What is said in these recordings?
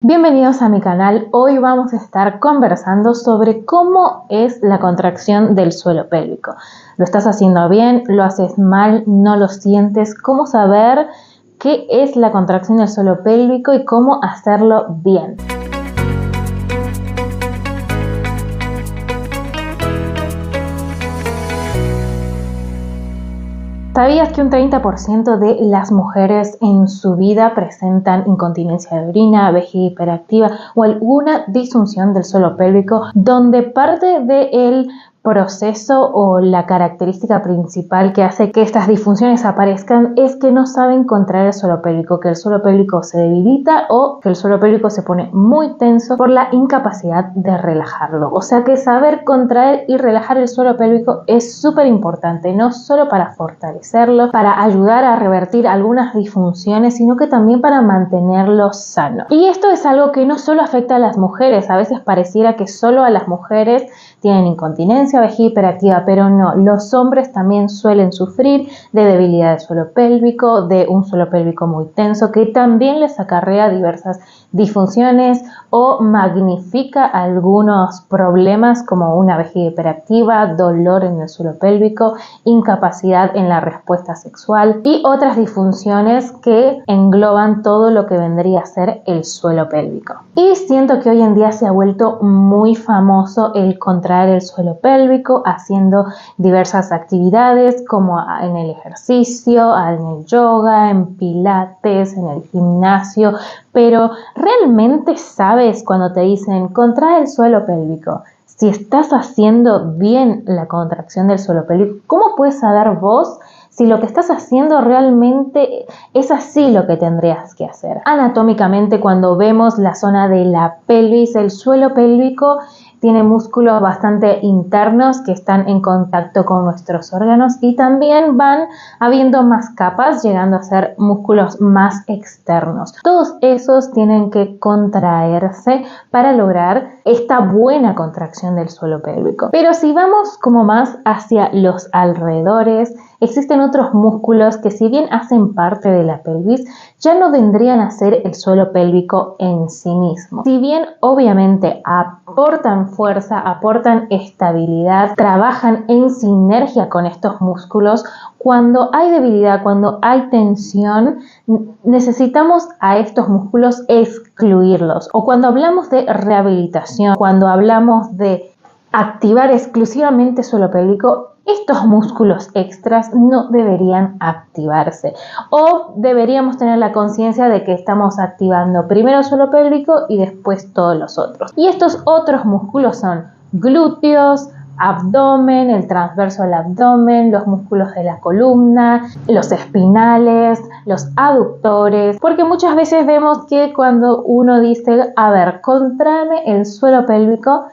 Bienvenidos a mi canal. Hoy vamos a estar conversando sobre cómo es la contracción del suelo pélvico. ¿Lo estás haciendo bien? ¿Lo haces mal? ¿No lo sientes? ¿Cómo saber qué es la contracción del suelo pélvico y cómo hacerlo bien? ¿Sabías que un 30% de las mujeres en su vida presentan incontinencia de orina, vejiga hiperactiva o alguna disfunción del suelo pélvico, donde parte del proceso o la característica principal que hace que estas disfunciones aparezcan es que no saben contraer el suelo pélvico, que el suelo pélvico se debilita o que el suelo pélvico se pone muy tenso por la incapacidad de relajarlo? O sea que saber contraer y relajar el suelo pélvico es súper importante, no solo para fortalecerlo, para ayudar a revertir algunas disfunciones, sino que también para mantenerlo sano. Y esto es algo que no solo afecta a las mujeres, a veces pareciera que solo a las mujeres tienen incontinencia, vejiga hiperactiva, pero no, los hombres también suelen sufrir de debilidad del suelo pélvico, de un suelo pélvico muy tenso, que también les acarrea diversas disfunciones o magnifica algunos problemas como una vejiga hiperactiva, dolor en el suelo pélvico, incapacidad en la respuesta sexual y otras disfunciones que engloban todo lo que vendría a ser el suelo pélvico. Y siento que hoy en día se ha vuelto muy famoso el contraer el suelo pélvico haciendo diversas actividades como en el ejercicio, en el yoga, en pilates, en el gimnasio, pero ¿realmente sabes cuando te dicen contrae el suelo pélvico si estás haciendo bien la contracción del suelo pélvico? ¿Cómo puedes saber vos si lo que estás haciendo realmente es así lo que tendrías que hacer? Anatómicamente, cuando vemos la zona de la pelvis, el suelo pélvico tiene músculos bastante internos que están en contacto con nuestros órganos y también van habiendo más capas, llegando a ser músculos más externos. Todos esos tienen que contraerse para lograr esta buena contracción del suelo pélvico. Pero si vamos como más hacia los alrededores, existen otros músculos que, si bien hacen parte de la pelvis, ya no vendrían a ser el suelo pélvico en sí mismo. Si bien obviamente aportan fuerza, aportan estabilidad, trabajan en sinergia con estos músculos, cuando hay debilidad, cuando hay tensión, necesitamos a estos músculos excluirlos. O cuando hablamos de rehabilitación, cuando hablamos de activar exclusivamente suelo pélvico, estos músculos extras no deberían activarse, o deberíamos tener la conciencia de que estamos activando primero el suelo pélvico y después todos los otros. Y estos otros músculos son glúteos, abdomen, el transverso del abdomen, los músculos de la columna, los espinales, los aductores, porque muchas veces vemos que cuando uno dice, a ver, contráeme el suelo pélvico,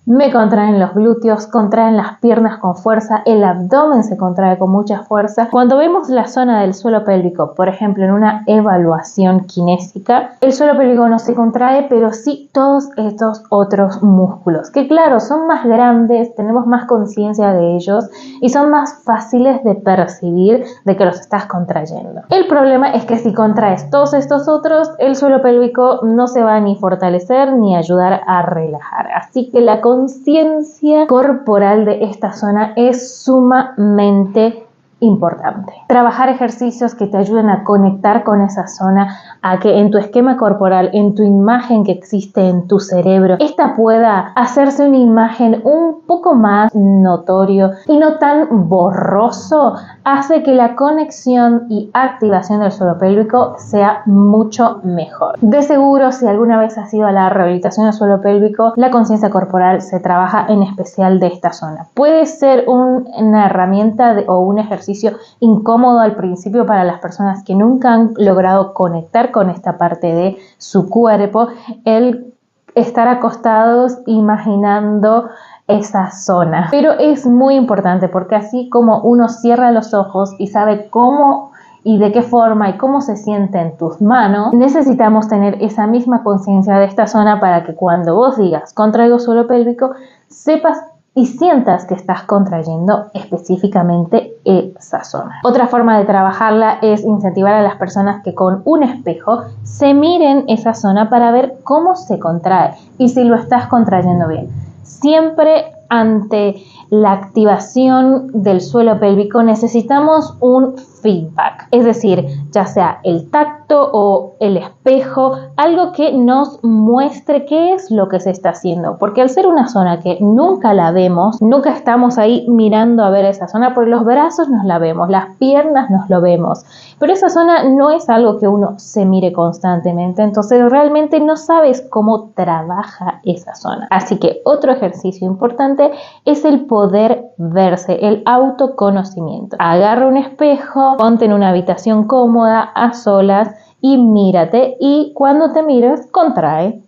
me contraen los glúteos, contraen las piernas con fuerza, el abdomen se contrae con mucha fuerza. Cuando vemos la zona del suelo pélvico, por ejemplo, en una evaluación kinésica, el suelo pélvico no se contrae, pero sí todos estos otros músculos, que claro, son más grandes, tenemos más conciencia de ellos y son más fáciles de percibir de que los estás contrayendo. El problema es que si contraes todos estos otros, el suelo pélvico no se va ni fortalecer ni ayudar a relajar. Así que la conciencia corporal de esta zona es sumamente importante. Trabajar ejercicios que te ayuden a conectar con esa zona, a que en tu esquema corporal, en tu imagen que existe en tu cerebro, esta pueda hacerse una imagen un poco más notorio y no tan borroso, hace que la conexión y activación del suelo pélvico sea mucho mejor. De seguro, si alguna vez has ido a la rehabilitación del suelo pélvico, la conciencia corporal se trabaja en especial de esta zona. Puede ser una herramienta o un ejercicio incómodo al principio para las personas que nunca han logrado conectar con esta parte de su cuerpo, el estar acostados imaginando esa zona. Pero es muy importante porque así como uno cierra los ojos y sabe cómo y de qué forma y cómo se siente en tus manos, necesitamos tener esa misma conciencia de esta zona para que cuando vos digas contraigo suelo pélvico, sepas y sientas que estás contrayendo específicamente esa zona. Otra forma de trabajarla es incentivar a las personas que con un espejo se miren esa zona para ver cómo se contrae y si lo estás contrayendo bien. Siempre ante la activación del suelo pélvico necesitamos un feedback, es decir, ya sea el tacto o el espejo, algo que nos muestre qué es lo que se está haciendo, porque al ser una zona que nunca la vemos, nunca estamos ahí mirando a ver esa zona, porque los brazos nos la vemos, las piernas nos lo vemos, pero esa zona no es algo que uno se mire constantemente, entonces realmente no sabes cómo trabaja esa zona. Así que otro ejercicio importante es el poder verse, el autoconocimiento. Agarra un espejo, ponte en una habitación cómoda, a solas y mírate, y cuando te mires,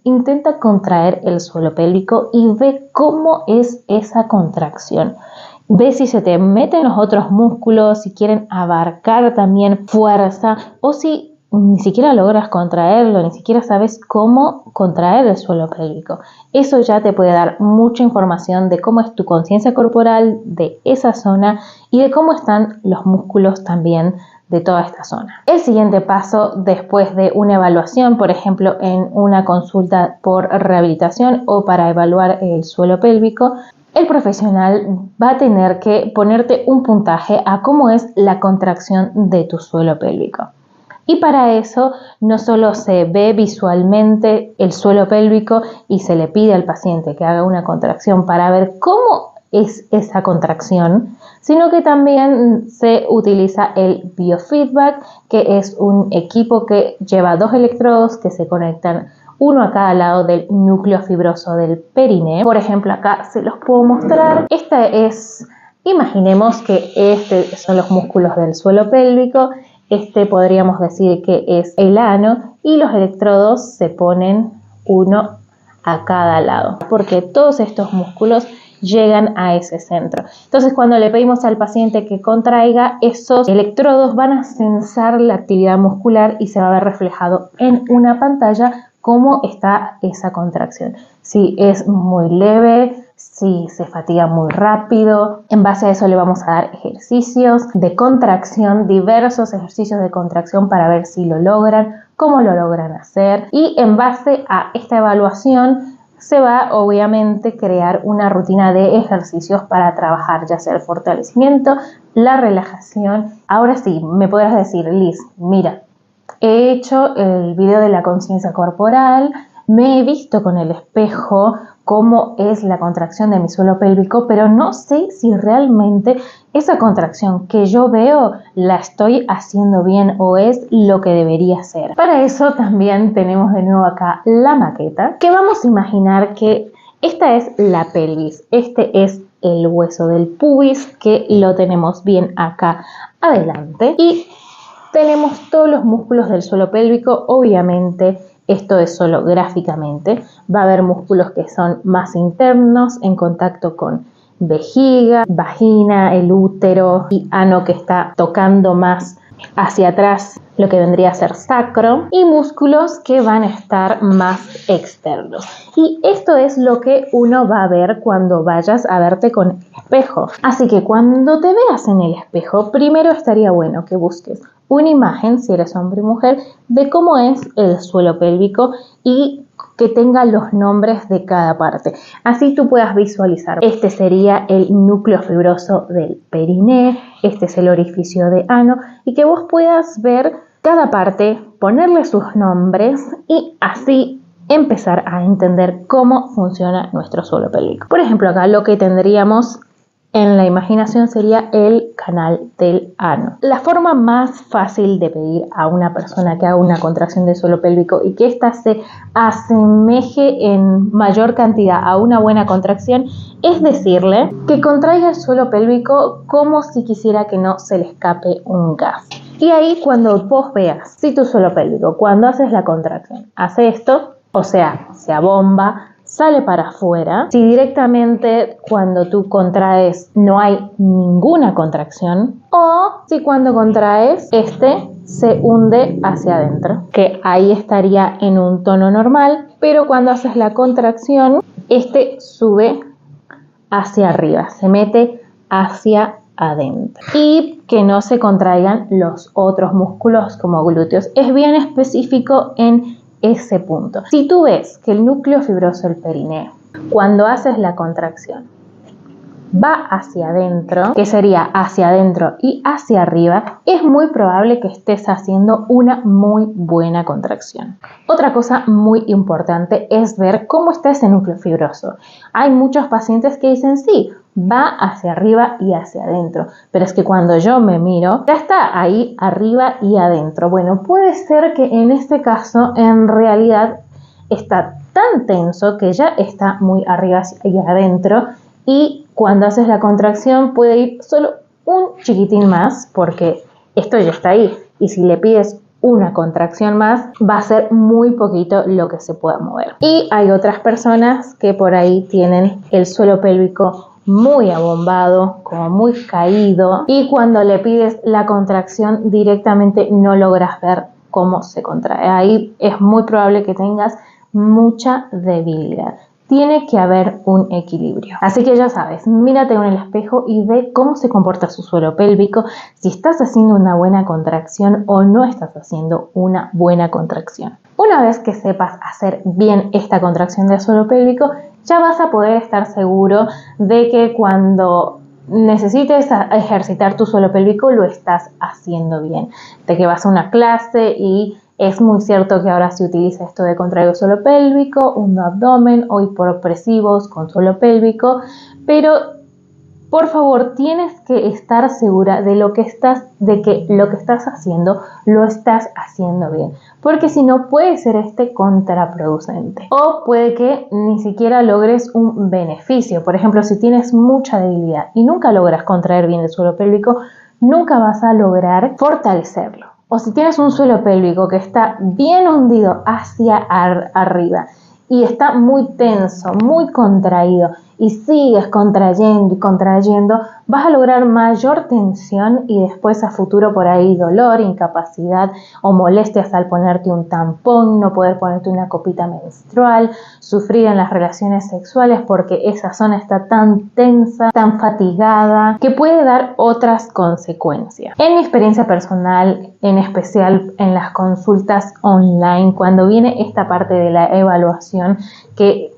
intenta contraer el suelo pélvico y ve cómo es esa contracción. Ve si se te meten los otros músculos, si quieren abarcar también fuerza o si ni siquiera logras contraerlo, ni siquiera sabes cómo contraer el suelo pélvico. Eso ya te puede dar mucha información de cómo es tu conciencia corporal de esa zona y de cómo están los músculos también de toda esta zona. El siguiente paso, después de una evaluación, por ejemplo en una consulta por rehabilitación o para evaluar el suelo pélvico, el profesional va a tener que ponerte un puntaje a cómo es la contracción de tu suelo pélvico. Y para eso no solo se ve visualmente el suelo pélvico y se le pide al paciente que haga una contracción para ver cómo es esa contracción, sino que también se utiliza el biofeedback, que es un equipo que lleva 2 electrodos que se conectan uno a cada lado del núcleo fibroso del perineo. Por ejemplo, acá se los puedo mostrar. Imaginemos que son los músculos del suelo pélvico. Podríamos decir que es el ano y los electrodos se ponen uno a cada lado porque todos estos músculos llegan a ese centro. Entonces, cuando le pedimos al paciente que contraiga, esos electrodos van a sensar la actividad muscular y se va a ver reflejado en una pantalla cómo está esa contracción. Si es muy leve, si se fatiga muy rápido. En base a eso le vamos a dar ejercicios de contracción, diversos ejercicios de contracción para ver si lo logran, cómo lo logran hacer, y en base a esta evaluación se va obviamente a crear una rutina de ejercicios para trabajar ya sea el fortalecimiento, la relajación. Ahora sí, me podrás decir, Liz, mira, he hecho el video de la conciencia corporal, me he visto con el espejo cómo es la contracción de mi suelo pélvico, pero no sé si realmente esa contracción que yo veo la estoy haciendo bien o es lo que debería ser. Para eso también tenemos de nuevo acá la maqueta, que vamos a imaginar que esta es la pelvis, este es el hueso del pubis, que lo tenemos bien acá adelante, y tenemos todos los músculos del suelo pélvico. Obviamente esto es solo gráficamente, va a haber músculos que son más internos en contacto con vejiga, vagina, el útero y ano, que está tocando más hacia atrás lo que vendría a ser sacro, y músculos que van a estar más externos. Y esto es lo que uno va a ver cuando vayas a verte con el espejo. Así que cuando te veas en el espejo, primero estaría bueno que busques una imagen, si eres hombre o mujer, de cómo es el suelo pélvico y que tenga los nombres de cada parte. Así tú puedas visualizar. Este sería el núcleo fibroso del perineo, este es el orificio de ano, y que vos puedas ver cada parte, ponerle sus nombres y así empezar a entender cómo funciona nuestro suelo pélvico. Por ejemplo, acá lo que tendríamos en la imaginación sería el canal del ano. La forma más fácil de pedir a una persona que haga una contracción del suelo pélvico y que ésta se asemeje en mayor cantidad a una buena contracción es decirle que contraiga el suelo pélvico como si quisiera que no se le escape un gas. Y ahí, cuando vos veas si tu suelo pélvico, cuando haces la contracción, hace esto, o sea, se abomba, sale para afuera. Si directamente cuando tú contraes no hay ninguna contracción, o si cuando contraes se hunde hacia adentro, que ahí estaría en un tono normal, pero cuando haces la contracción sube hacia arriba, se mete hacia adentro. Y que no se contraigan los otros músculos como glúteos. Es bien específico en ese punto. Si tú ves que el núcleo fibroso del perineo, cuando haces la contracción, va hacia adentro, que sería hacia adentro y hacia arriba, es muy probable que estés haciendo una muy buena contracción. Otra cosa muy importante es ver cómo está ese núcleo fibroso. Hay muchos pacientes que dicen sí, va hacia arriba y hacia adentro, pero es que cuando yo me miro, ya está ahí arriba y adentro. Bueno, puede ser que en este caso en realidad está tan tenso que ya está muy arriba y adentro, y cuando haces la contracción puede ir solo un chiquitín más porque esto ya está ahí, y si le pides una contracción más va a ser muy poquito lo que se pueda mover. Y hay otras personas que por ahí tienen el suelo pélvico muy abombado, como muy caído, y cuando le pides la contracción directamente no logras ver cómo se contrae. Ahí es muy probable que tengas mucha debilidad. Tiene que haber un equilibrio. Así que ya sabes, mírate en el espejo y ve cómo se comporta su suelo pélvico, si estás haciendo una buena contracción o no estás haciendo una buena contracción. Una vez que sepas hacer bien esta contracción del suelo pélvico, ya vas a poder estar seguro de que cuando necesites ejercitar tu suelo pélvico lo estás haciendo bien. De que vas a una clase y es muy cierto que ahora se utiliza esto de contraer el suelo pélvico, hundo abdomen o hipopresivos con suelo pélvico, pero por favor tienes que estar segura de que lo que estás haciendo lo estás haciendo bien, porque si no puede ser contraproducente o puede que ni siquiera logres un beneficio. Por ejemplo, si tienes mucha debilidad y nunca logras contraer bien el suelo pélvico, nunca vas a lograr fortalecerlo. O si tienes un suelo pélvico que está bien hundido hacia arriba y está muy tenso, muy contraído, y sigues contrayendo y contrayendo, vas a lograr mayor tensión y después a futuro por ahí dolor, incapacidad o molestias al ponerte un tampón, no poder ponerte una copita menstrual, sufrir en las relaciones sexuales porque esa zona está tan tensa, tan fatigada, que puede dar otras consecuencias. En mi experiencia personal, en especial en las consultas online, cuando viene esta parte de la evaluación, que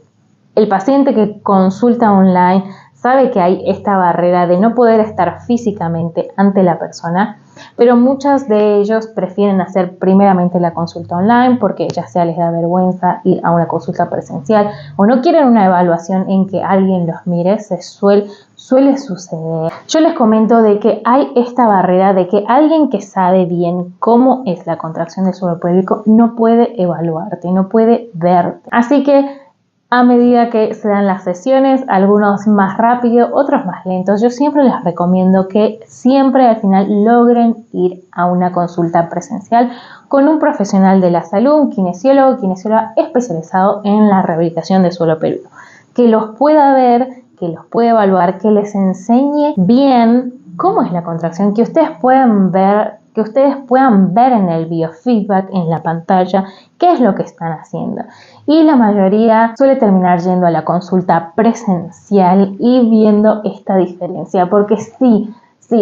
el paciente que consulta online sabe que hay esta barrera de no poder estar físicamente ante la persona, pero muchos de ellos prefieren hacer primeramente la consulta online porque ya sea les da vergüenza ir a una consulta presencial o no quieren una evaluación en que alguien los mire. Suele suceder. Yo les comento de que hay esta barrera de que alguien que sabe bien cómo es la contracción del suelo pélvico no puede evaluarte, no puede verte. Así que a medida que se dan las sesiones, algunos más rápido, otros más lentos, yo siempre les recomiendo que siempre al final logren ir a una consulta presencial con un profesional de la salud, un kinesióloga especializado en la rehabilitación del suelo pélvico, que los pueda ver, que los pueda evaluar, que les enseñe bien cómo es la contracción, que ustedes puedan ver en el biofeedback, en la pantalla, qué es lo que están haciendo. Y la mayoría suele terminar yendo a la consulta presencial y viendo esta diferencia, porque sí,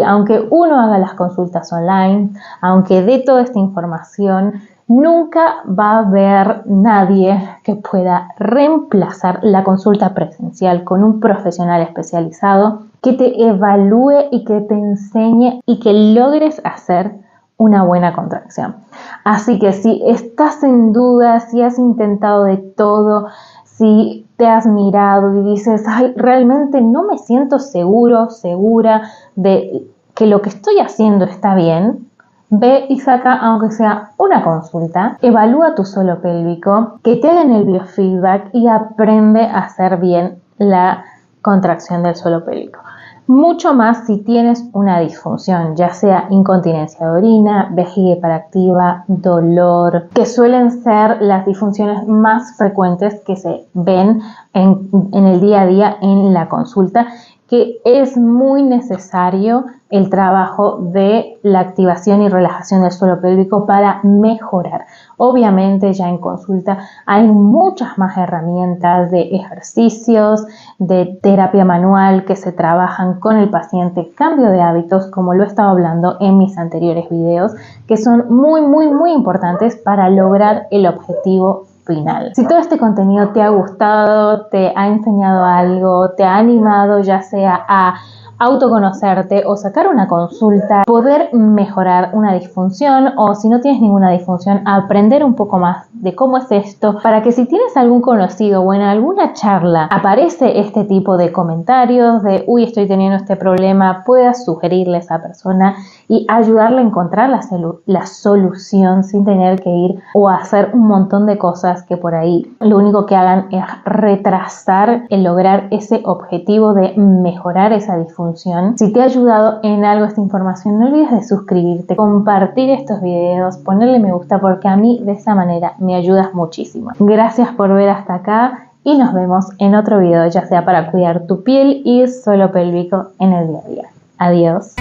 aunque uno haga las consultas online, aunque dé toda esta información, nunca va a haber nadie que pueda reemplazar la consulta presencial con un profesional especializado que te evalúe y que te enseñe y que logres hacer una buena contracción. Así que si estás en duda, si has intentado de todo, si te has mirado y dices, ay, realmente no me siento segura de que lo que estoy haciendo está bien, ve y saca, aunque sea una consulta, evalúa tu suelo pélvico, que te hagan el biofeedback y aprende a hacer bien la contracción del suelo pélvico. Mucho más si tienes una disfunción, ya sea incontinencia de orina, vejiga hiperactiva, dolor, que suelen ser las disfunciones más frecuentes que se ven en el día a día en la consulta que es muy necesario el trabajo de la activación y relajación del suelo pélvico para mejorar. Obviamente ya en consulta hay muchas más herramientas de ejercicios, de terapia manual que se trabajan con el paciente, cambio de hábitos, como lo he estado hablando en mis anteriores videos, que son muy importantes para lograr el objetivo final. Si todo este contenido te ha gustado, te ha enseñado algo, te ha animado ya sea a autoconocerte o sacar una consulta, poder mejorar una disfunción, o si no tienes ninguna disfunción, aprender un poco más de cómo es esto, para que si tienes algún conocido o en alguna charla aparece este tipo de comentarios de uy, estoy teniendo este problema, puedas sugerirle a esa persona y ayudarle a encontrar la solución sin tener que ir o hacer un montón de cosas que por ahí lo único que hagan es retrasar el lograr ese objetivo de mejorar esa disfunción. Si te ha ayudado en algo esta información, no olvides de suscribirte, compartir estos videos, ponerle me gusta, porque a mí de esa manera me ayudas muchísimo. Gracias por ver hasta acá y nos vemos en otro video, ya sea para cuidar tu piel y suelo pélvico en el día a día. Adiós.